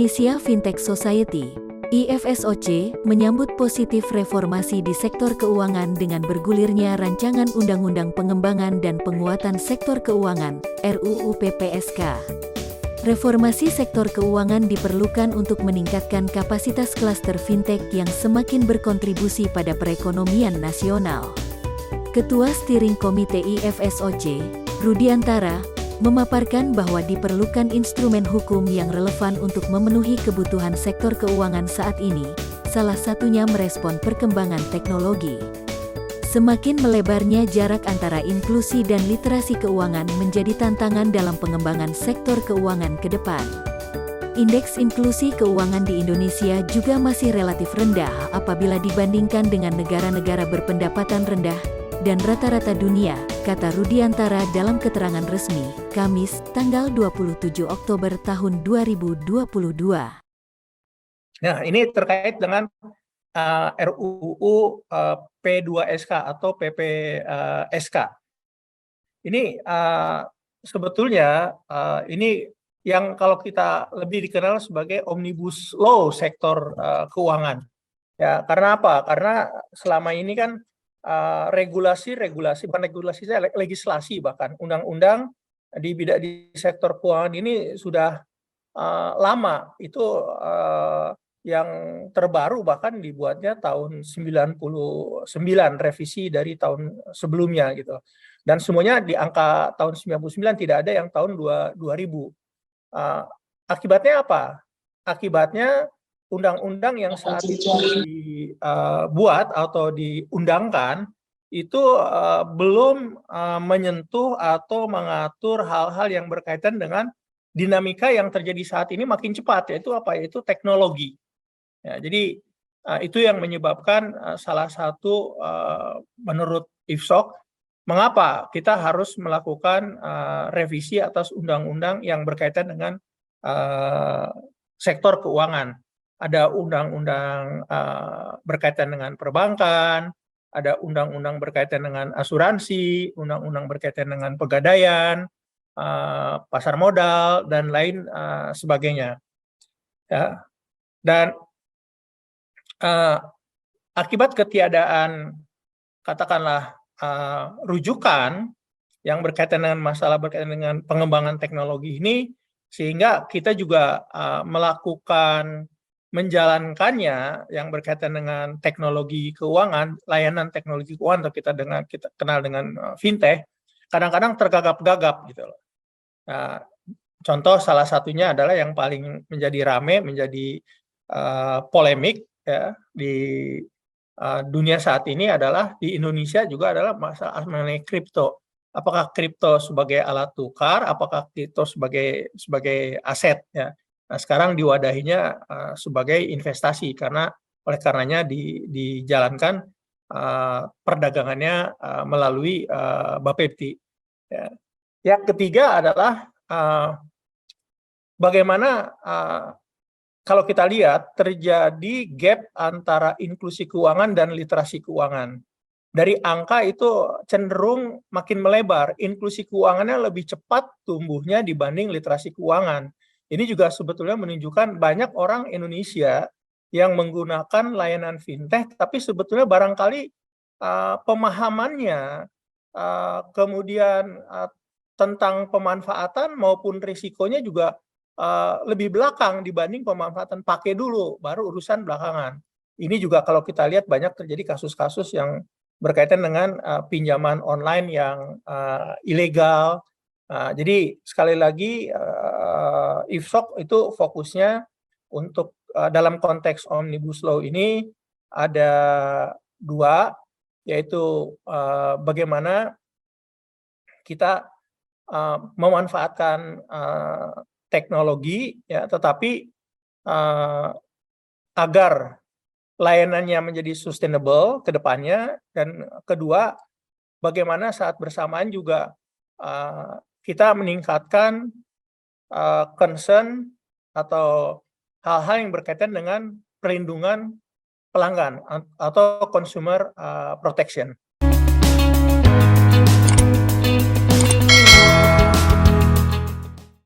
Indonesia Fintech Society (IFSOC) menyambut positif reformasi di sektor keuangan dengan bergulirnya Rancangan Undang-Undang Pengembangan dan Penguatan Sektor Keuangan (RUU PPSK). Reformasi sektor keuangan diperlukan untuk meningkatkan kapasitas klaster fintech yang semakin berkontribusi pada perekonomian nasional. Ketua Steering Komite IFSOC, Rudiantara, memaparkan bahwa diperlukan instrumen hukum yang relevan untuk memenuhi kebutuhan sektor keuangan saat ini, salah satunya merespon perkembangan teknologi. Semakin melebarnya jarak antara inklusi dan literasi keuangan menjadi tantangan dalam pengembangan sektor keuangan ke depan. Indeks inklusi keuangan di Indonesia juga masih relatif rendah apabila dibandingkan dengan negara-negara berpendapatan rendah dan rata-rata dunia, kata Rudiantara dalam keterangan resmi, Kamis, tanggal 27 Oktober tahun 2022. Nah, ini terkait dengan RUU P2SK atau PPSK. Ini sebetulnya ini yang kalau kita lebih dikenal sebagai Omnibus Law sektor keuangan. Ya, karena apa? Karena selama ini kan legislasi bahkan undang-undang di sektor keuangan ini sudah lama. Itu yang terbaru bahkan dibuatnya tahun 99, revisi dari tahun sebelumnya gitu. Dan semuanya di angka tahun 99, tidak ada yang tahun 2000. Akibatnya apa? Akibatnya undang-undang yang saat itu dibuat atau diundangkan itu belum menyentuh atau mengatur hal-hal yang berkaitan dengan dinamika yang terjadi saat ini makin cepat, yaitu apa? Yaitu teknologi. Ya, jadi itu yang menyebabkan salah satu menurut IFSOC, mengapa kita harus melakukan revisi atas undang-undang yang berkaitan dengan sektor keuangan. Ada undang-undang berkaitan dengan perbankan, ada undang-undang berkaitan dengan asuransi, undang-undang berkaitan dengan pegadaian, pasar modal, dan lain sebagainya. Ya. Dan akibat ketiadaan, katakanlah, rujukan yang berkaitan dengan masalah berkaitan dengan pengembangan teknologi ini, sehingga kita juga menjalankannya yang berkaitan dengan teknologi keuangan, layanan teknologi keuangan, atau kita kenal dengan fintech, kadang-kadang tergagap-gagap gitu loh. Nah, contoh salah satunya adalah yang paling menjadi rame, menjadi polemik ya di dunia saat ini adalah di Indonesia juga adalah masalah mengenai kripto. Apakah kripto sebagai alat tukar, apakah kripto sebagai aset ya. Nah, sekarang diwadahinya sebagai investasi oleh karenanya dijalankan perdagangannya melalui Bapepti. Ya. Yang ketiga adalah bagaimana kalau kita lihat terjadi gap antara inklusi keuangan dan literasi keuangan. Dari angka itu cenderung makin melebar, inklusi keuangannya lebih cepat tumbuhnya dibanding literasi keuangan. Ini juga sebetulnya menunjukkan banyak orang Indonesia yang menggunakan layanan fintech, tapi sebetulnya barangkali pemahamannya, kemudian tentang pemanfaatan maupun risikonya juga lebih belakang dibanding pemanfaatan, pakai dulu baru urusan belakangan. Ini juga kalau kita lihat banyak terjadi kasus-kasus yang berkaitan dengan pinjaman online yang ilegal. Jadi sekali lagi IFSOC itu fokusnya untuk dalam konteks Omnibus Law ini ada dua, yaitu bagaimana kita memanfaatkan teknologi ya, tetapi agar layanannya menjadi sustainable ke depannya, dan kedua bagaimana saat bersamaan juga kita meningkatkan concern atau hal-hal yang berkaitan dengan perlindungan pelanggan atau consumer protection.